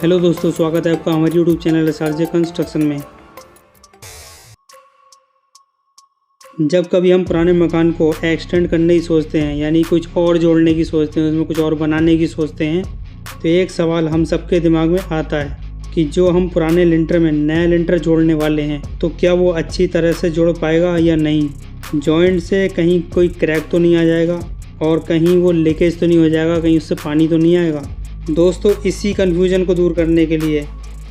Hello दोस्तों, स्वागत है आपका हमारे यूट्यूब चैनल एसआरजे कंस्ट्रक्शन में। जब कभी हम पुराने मकान को एक्सटेंड करने की सोचते हैं, यानी कुछ और जोड़ने की सोचते हैं, उसमें कुछ और बनाने की सोचते हैं, तो एक सवाल हम सबके दिमाग में आता है कि जो हम पुराने लिंटर में नया लिंटर जोड़ने वाले हैं तो क्या वो अच्छी तरह से जुड़ पाएगा या नहीं। जॉइंट से कहीं कोई क्रैक तो नहीं आ जाएगा और कहीं वो लीकेज तो नहीं हो जाएगा, कहीं उससे पानी तो नहीं आएगा। दोस्तों, इसी कन्फ्यूजन को दूर करने के लिए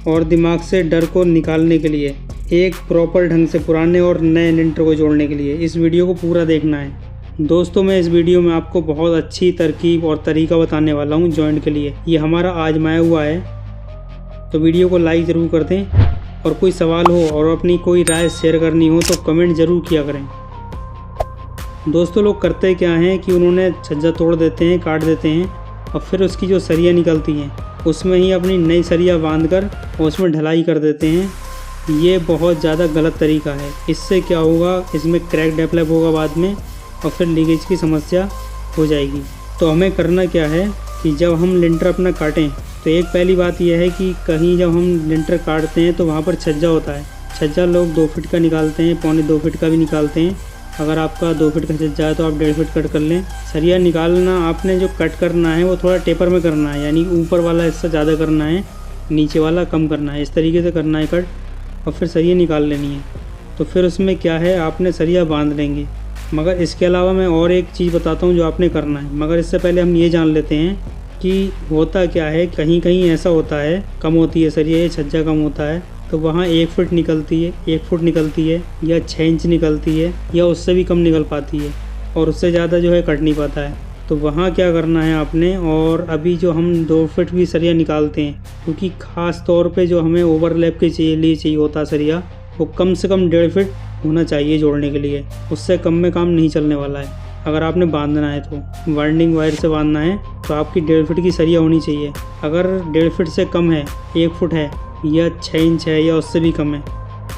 और दिमाग से डर को निकालने के लिए, एक प्रॉपर ढंग से पुराने और नए लिंटर को जोड़ने के लिए इस वीडियो को पूरा देखना है। दोस्तों, मैं इस वीडियो में आपको बहुत अच्छी तरकीब और तरीका बताने वाला हूं जॉइंट के लिए। ये हमारा आजमाया हुआ है, तो वीडियो को लाइक ज़रूर कर दें और कोई सवाल हो और अपनी कोई राय शेयर करनी हो तो कमेंट ज़रूर किया करें। दोस्तों, लोग करते क्या हैं कि उन्होंने छज्जा तोड़ देते हैं, काट देते हैं और फिर उसकी जो सरिया निकलती हैं उसमें ही अपनी नई सरिया बांधकर और उसमें ढलाई कर देते हैं। ये बहुत ज़्यादा गलत तरीका है। इससे क्या होगा, इसमें क्रैक डेवलप होगा बाद में और फिर लीकेज की समस्या हो जाएगी। तो हमें करना क्या है कि जब हम लिंटर अपना काटें तो एक पहली बात यह है कि कहीं जब हम लिंटर काटते हैं तो वहाँ पर छज्जा होता है। छज्जा लोग 2 फीट का निकालते हैं, पौने 2 फीट का भी निकालते हैं। अगर आपका 2 फीट का छज्जा है तो आप 1.5 फीट कट कर लें। सरिया निकालना आपने जो कट करना है वो थोड़ा टेपर में करना है, यानी ऊपर वाला हिस्सा ज़्यादा करना है, नीचे वाला कम करना है। इस तरीके से करना है कट और फिर सरिया निकाल लेनी है। तो फिर उसमें क्या है, आपने सरिया बांध लेंगे। मगर इसके अलावा मैं और एक चीज़ बताता हूँ जो आपने करना है। मगर इससे पहले हम ये जान लेते हैं कि होता क्या है। कहीं कहीं ऐसा होता है, कम होती है सरिया, ये छज्जा कम होता है तो वहाँ 1 फुट निकलती है, 1 फुट निकलती है या 6 इंच निकलती है या उससे भी कम निकल पाती है और उससे ज़्यादा जो है कट नहीं पाता है। तो वहाँ क्या करना है आपने, और अभी जो हम 2 फीट भी सरिया निकालते हैं, क्योंकि ख़ास तौर पे जो हमें ओवरलैप के लिए चाहिए होता है सरिया, वो कम से कम 1.5 फीट होना चाहिए जोड़ने के लिए। उससे कम में काम नहीं चलने वाला है। अगर आपने बांधना है तो वाइंडिंग वायर से बांधना है तो आपकी 1.5 फीट की सरिया होनी चाहिए। अगर 1.5 फीट से कम है, 1 फुट है या 6 इंच है या उससे भी कम है,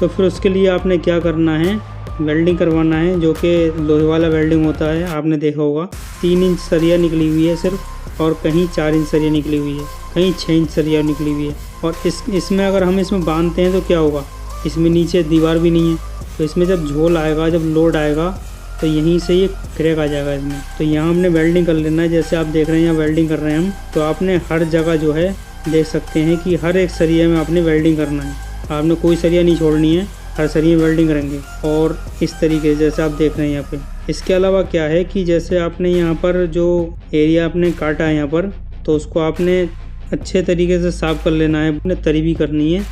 तो फिर उसके लिए आपने क्या करना है, वेल्डिंग करवाना है, जो कि लोहे वाला वेल्डिंग होता है। आपने देखा होगा 3 इंच सरिया निकली हुई है सिर्फ, और कहीं 4 इंच सरिया निकली हुई है, कहीं 6 इंच सरिया निकली हुई है। और इसमें अगर हम इसमें बांधते हैं तो क्या होगा, इसमें नीचे दीवार भी नहीं है, तो इसमें जब झोल आएगा, जब लोड आएगा तो यहीं से ये क्रैक आ जाएगा इसमें। तो यहाँ हमने वेल्डिंग कर लेना है। जैसे आप देख रहे हैं यहाँ वेल्डिंग कर रहे हैं हम, तो आपने हर जगह जो है देख सकते हैं कि हर एक सरिये में आपने वेल्डिंग करना है। आपने कोई सरिया नहीं छोड़नी है, हर सरिये में वेल्डिंग करेंगे। और इस तरीके से जैसे आप देख रहे हैं यहाँ पे। इसके अलावा क्या है कि जैसे आपने यहाँ पर जो एरिया आपने काटा है यहाँ पर, तो उसको आपने अच्छे तरीके से साफ़ कर लेना है, अपने तरी भी करनी है।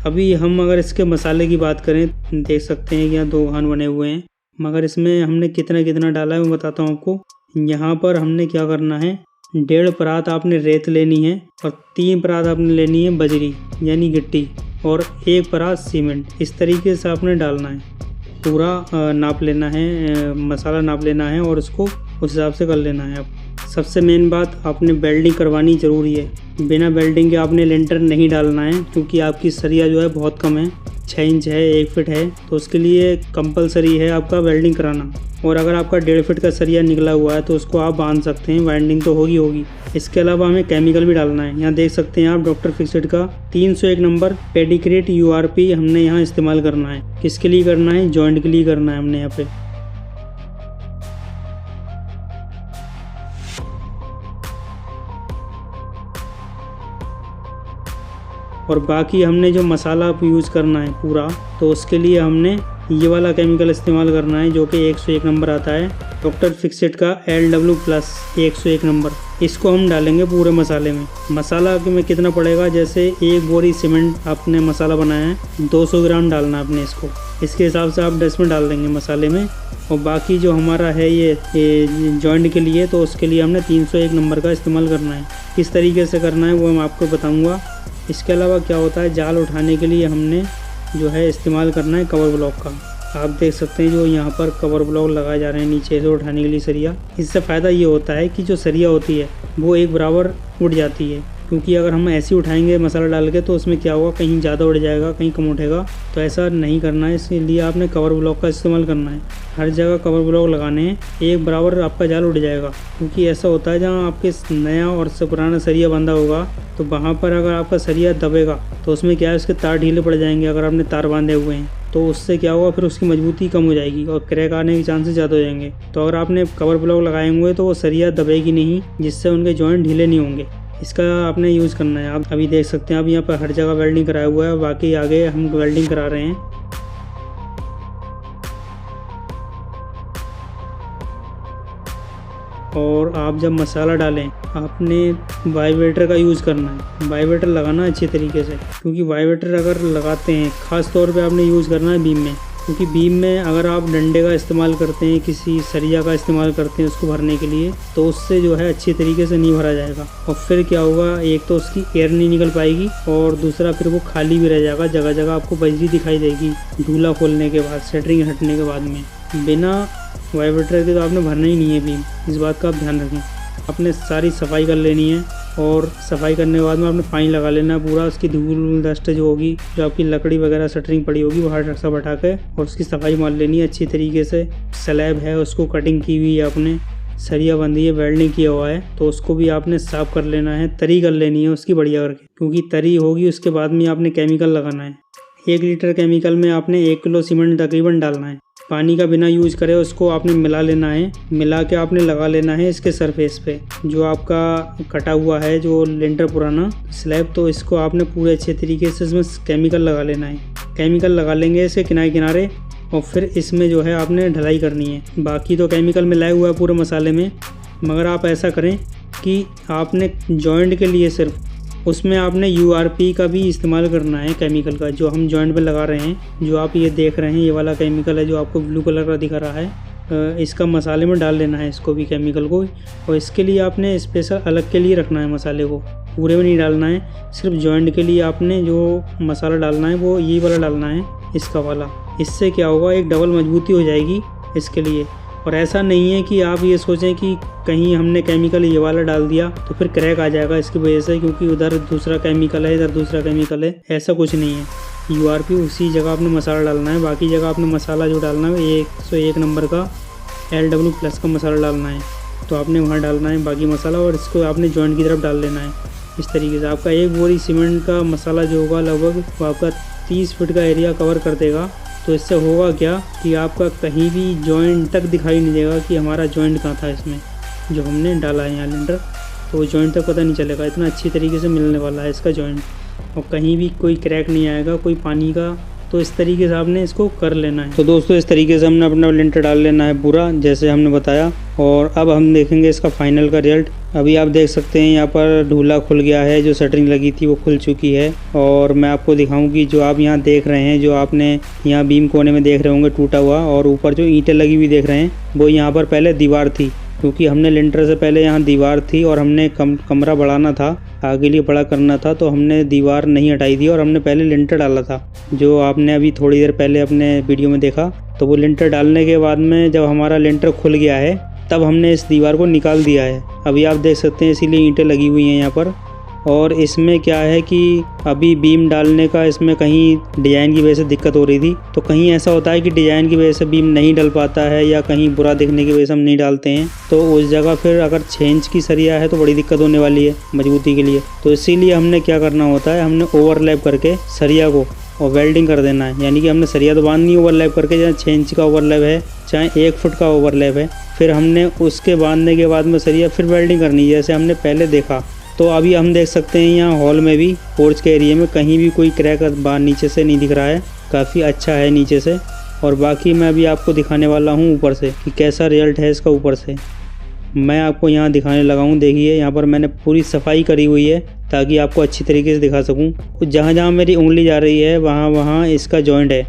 अभी हम अगर इसके मसाले की बात करें, देख सकते हैं कि यहाँ 2 घान बने हुए हैं, मगर इसमें हमने कितना कितना डाला है मैं बताता हूँ आपको। यहाँ पर हमने क्या करना है, 1.5 परात आपने रेत लेनी है और 3 परात आपने लेनी है बजरी यानी गिट्टी और 1 परात सीमेंट। इस तरीके से आपने डालना है, पूरा नाप लेना है, मसाला नाप लेना है और उसको उस हिसाब से कर लेना है। अब सबसे मेन बात, आपने वेल्डिंग करवानी ज़रूरी है। बिना वेल्डिंग के आपने लिंटर नहीं डालना है, क्योंकि आपकी सरिया जो है बहुत कम है, 6 इंच है, 1 फीट है, तो उसके लिए कंपलसरी है आपका वेल्डिंग कराना। और अगर आपका 1.5 फीट का सरिया निकला हुआ है तो उसको आप बांध सकते हैं, वाइंडिंग तो होगी। इसके अलावा हमें केमिकल भी डालना है। यहाँ देख सकते हैं आप डॉक्टर फिक्सेड का 301 नंबर पेडिक्रेट URP हमने यहाँ इस्तेमाल करना है। किसके लिए करना है, जॉइंट के लिए करना है हमने यहाँ पे। और बाकी हमने जो मसाला यूज़ करना है पूरा, तो उसके लिए हमने ये वाला केमिकल इस्तेमाल करना है, जो कि 101 नंबर आता है, डॉक्टर फिक्सेड का LW+ 101 नंबर। इसको हम डालेंगे पूरे मसाले में। मसाला में कितना पड़ेगा, जैसे 1 बोरी सीमेंट आपने मसाला बनाया है, 200 ग्राम डालना है आपने इसको। इसके हिसाब से आप इसमें डाल देंगे मसाले में। और बाकी जो हमारा है ये जॉइंट के लिए, तो उसके लिए हमने 301 नंबर का इस्तेमाल करना है। किस तरीके से करना है वो मैं आपको बताऊँगा। इसके अलावा क्या होता है, जाल उठाने के लिए हमने जो है इस्तेमाल करना है कवर ब्लॉक का। आप देख सकते हैं जो यहाँ पर कवर ब्लॉक लगाए जा रहे हैं नीचे से उठाने के लिए सरिया। इससे फ़ायदा ये होता है कि जो सरिया होती है वो एक बराबर उठ जाती है क्योंकि अगर हम ऐसे ही उठाएंगे मसाला डाल के तो उसमें क्या होगा, कहीं ज़्यादा उड़ जाएगा, कहीं कम उठेगा। तो ऐसा नहीं करना है, इसलिए आपने कवर ब्लॉक का इस्तेमाल करना है। हर जगह कवर ब्लॉक लगाने हैं, एक बराबर आपका जाल उड़ जाएगा। क्योंकि ऐसा होता है जहाँ आपके नया और पुराना सरिया बंधा होगा तो वहाँ पर अगर आपका सरिया दबेगा तो उसमें क्या है, उसके तार ढीले पड़ जाएंगे। अगर आपने तार बांधे हुए हैं तो उससे क्या होगा, फिर उसकी मजबूती कम हो जाएगी और क्रैक आने के चांसेस ज़्यादा हो जाएंगे। तो अगर आपने कवर ब्लॉक लगाए हुए तो वो सरिया दबेगी नहीं, जिससे उनके जॉइंट ढीले नहीं होंगे। इसका आपने यूज़ करना है। आप अभी देख सकते हैं, आप यहाँ पर हर जगह वेल्डिंग कराया हुआ है, बाकी आगे हम वेल्डिंग करा रहे हैं। और आप जब मसाला डालें आपने वाइब्रेटर का यूज़ करना है। वाइब्रेटर लगाना अच्छे तरीके से, क्योंकि वाइब्रेटर अगर लगाते हैं, ख़ास तौर पे आपने यूज़ करना है बीम में। क्योंकि बीम में अगर आप डंडे का इस्तेमाल करते हैं, किसी सरिया का इस्तेमाल करते हैं उसको भरने के लिए, तो उससे जो है अच्छी तरीके से नहीं भरा जाएगा। और फिर क्या होगा, एक तो उसकी एयर नहीं निकल पाएगी और दूसरा फिर वो खाली भी रह जाएगा। जगह जगह आपको बजरी दिखाई देगी ढूला खोलने के बाद, शटरिंग हटने के बाद में। बिना वाइब्रेटर के तो आपने भरना ही नहीं है बीम, इस बात का आप ध्यान रखें। आपने सारी सफाई कर लेनी है और सफाई करने के बाद में आपने पानी लगा लेना है पूरा। उसकी धूल डस्ट जो होगी, जो आपकी लकड़ी वगैरह शटरिंग पड़ी होगी, वो हर सब हटा के और उसकी सफाई मार लेनी है अच्छी तरीके से। स्लैब है उसको कटिंग की हुई है आपने, सरिया बंधी है, वेल्डिंग किया हुआ है, तो उसको भी आपने साफ़ कर लेना है, तरी कर लेनी है उसकी बढ़िया करके। क्योंकि तरी होगी उसके बाद में आपने केमिकल लगाना है। 1 लीटर केमिकल में आपने 1 किलो सीमेंट तकरीबन डालना है। पानी का बिना यूज़ करे उसको आपने मिला लेना है। मिला के आपने लगा लेना है इसके सरफेस पे, जो आपका कटा हुआ है जो लिंटर पुराना स्लैब, तो इसको आपने पूरे अच्छे तरीके से इसमें केमिकल लगा लेना है। केमिकल लगा लेंगे इसके किनारे किनारे और फिर इसमें जो है आपने ढलाई करनी है। बाकी तो केमिकल मिलाया हुआ है पूरे मसाले में, मगर आप ऐसा करें कि आपने जॉइंट के लिए सिर्फ उसमें आपने URP का भी इस्तेमाल करना है केमिकल का, जो हम जॉइंट पे लगा रहे हैं। जो आप ये देख रहे हैं, ये वाला केमिकल है जो आपको ब्लू कलर का दिखा रहा है, इसका मसाले में डाल लेना है इसको भी, केमिकल को। और इसके लिए आपने स्पेशल अलग के लिए रखना है मसाले को, पूरे में नहीं डालना है। सिर्फ जॉइंट के लिए आपने जो मसाला डालना है वो ये वाला डालना है, इसका वाला। इससे क्या होगा, एक डबल मजबूती हो जाएगी इसके लिए। और ऐसा नहीं है कि आप ये सोचें कि कहीं हमने केमिकल ये वाला डाल दिया तो फिर क्रैक आ जाएगा इसकी वजह से, क्योंकि उधर दूसरा केमिकल है, इधर दूसरा केमिकल है। ऐसा कुछ नहीं है। URP उसी जगह आपने मसाला डालना है, बाकी जगह आपने मसाला जो डालना है 101 नंबर का LW+ का मसाला डालना है, तो आपने वहाँ डालना है बाकी मसाला। और इसको आपने जॉइंट की तरफ डाल लेना है इस तरीके से। आपका 1 बोरी सीमेंट का मसाला जो होगा लगभग वो आपका 30 फीट का एरिया कवर कर देगा। तो इससे होगा क्या कि आपका कहीं भी जॉइंट तक दिखाई नहीं देगा कि हमारा जॉइंट कहाँ था इसमें जो हमने डाला है यहाँ लिंटर, तो वो जॉइंट तक पता नहीं चलेगा। इतना अच्छी तरीके से मिलने वाला है इसका जॉइंट, और कहीं भी कोई क्रैक नहीं आएगा, कोई पानी का। तो इस तरीके से आपने इसको कर लेना है। तो दोस्तों इस तरीके से हमने अपना लिंटर डाल लेना है पूरा, जैसे हमने बताया। और अब हम देखेंगे इसका फाइनल का रिजल्ट। अभी आप देख सकते हैं यहाँ पर ढूला खुल गया है, जो शटरिंग लगी थी वो खुल चुकी है। और मैं आपको दिखाऊं कि जो आप यहाँ देख रहे हैं, जो आपने यहाँ बीम कोने में देख रहे होंगे टूटा हुआ, और ऊपर जो ईंटें लगी हुई देख रहे हैं, वो यहाँ पर पहले दीवार थी। क्योंकि हमने लिंटर से पहले यहाँ दीवार थी और हमने कमरा बढ़ाना था, आगे लिए बड़ा करना था, तो हमने दीवार नहीं हटाई थी और हमने पहले लिंटर डाला था, जो आपने अभी थोड़ी देर पहले अपने वीडियो में देखा। तो वो लिंटर डालने के बाद में जब हमारा लिंटर खुल गया है तब हमने इस दीवार को निकाल दिया है। अभी आप देख सकते हैं, इसीलिए ईंटें लगी हुई हैं यहाँ पर। और इसमें क्या है कि अभी बीम डालने का इसमें कहीं डिज़ाइन की वजह से दिक्कत हो रही थी। तो कहीं ऐसा होता है कि डिज़ाइन की वजह से बीम नहीं डल पाता है, या कहीं बुरा दिखने की वजह से हम नहीं डालते हैं, तो उस जगह फिर अगर 6 इंच की सरिया है तो बड़ी दिक्कत होने वाली है मजबूती के लिए। तो इसीलिए हमने क्या करना होता है, हमने ओवरलैप करके सरिया को और वेल्डिंग कर देना है। यानी कि हमने सरिया तो बांधनी ओवरलैप करके, चाहे 6 इंच का ओवरलैप है चाहे 1 फुट का ओवरलैप है, फिर हमने उसके बांधने के बाद में सरिया फिर वेल्डिंग करनी है, जैसे हमने पहले देखा। तो अभी हम देख सकते हैं यहाँ हॉल में भी, पोर्च के एरिया में कहीं भी कोई क्रैक बाहर नीचे से नहीं दिख रहा है, काफ़ी अच्छा है नीचे से। और बाकी मैं अभी आपको दिखाने वाला हूँ ऊपर से कि कैसा रिजल्ट है इसका। ऊपर से मैं आपको यहाँ दिखाने लगा हूँ। देखिए यहाँ पर मैंने पूरी सफाई करी हुई है ताकि आपको अच्छी तरीके से दिखा सकूँ। जहाँ जहाँ मेरी उंगली जा रही है वहाँ वहाँ इसका जॉइंट है।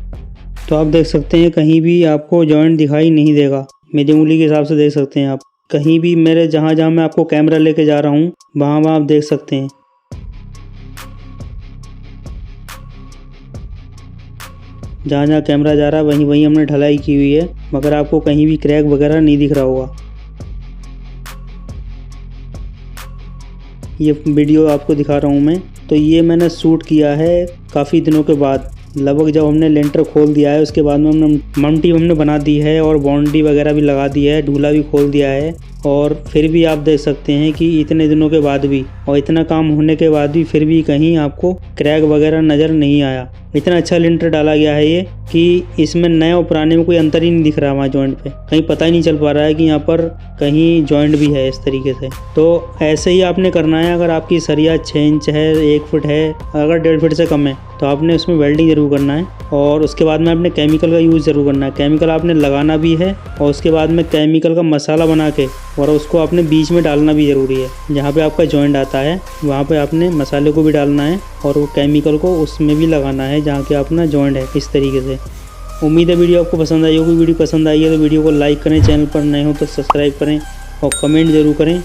तो आप देख सकते हैं कहीं भी आपको जॉइंट दिखाई नहीं देगा, मेरी उंगली के हिसाब से देख सकते हैं आप। कहीं भी मेरे जहाँ जहाँ मैं आपको कैमरा लेके जा रहा हूँ वहाँ वहाँ आप देख सकते हैं। जहाँ जहाँ कैमरा जा रहा है वहीं वहीं हमने ढलाई की हुई है, मगर आपको कहीं भी क्रैक वगैरह नहीं दिख रहा होगा। ये वीडियो आपको दिखा रहा हूँ मैं। तो ये मैंने शूट किया है काफ़ी दिनों के बाद, लगभग जब हमने लेंटर खोल दिया है उसके बाद में हमने मम्टी हमने बना दी है और बाउंड्री वगैरह भी लगा दी है, ढूला भी खोल दिया है। और फिर भी आप देख सकते हैं कि इतने दिनों के बाद भी और इतना काम होने के बाद भी फिर भी कहीं आपको क्रैक वगैरह नज़र नहीं आया। इतना अच्छा लिंटर डाला गया है ये कि इसमें नए और पुराने में कोई अंतर ही नहीं दिख रहा वहाँ जॉइंट पे, कहीं पता ही नहीं चल पा रहा है कि यहाँ पर कहीं जॉइंट भी है इस तरीके से। तो ऐसे ही आपने करना है। अगर आपकी सरिया 6 इंच है, 1 फुट है, अगर 1.5 फुट से कम है तो आपने उसमें वेल्डिंग ज़रूर करना है। और उसके बाद में आपने केमिकल का यूज़ ज़रूर करना है। केमिकल आपने लगाना भी है और उसके बाद में केमिकल का मसाला बना के और उसको आपने बीच में डालना भी ज़रूरी है। जहाँ पे आपका जॉइंट आता है वहाँ पे आपने मसाले को भी डालना है और वो केमिकल को उसमें भी लगाना है जहाँ के अपना जॉइंट है, इस तरीके से। उम्मीद है वीडियो आपको पसंद आई होगी। वीडियो पसंद आई है तो वीडियो को लाइक करें, चैनल पर नए हो तो सब्सक्राइब करें और कमेंट ज़रूर करें।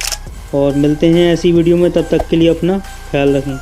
और मिलते हैं ऐसी वीडियो में, तब तक के लिए अपना ख्याल रखें।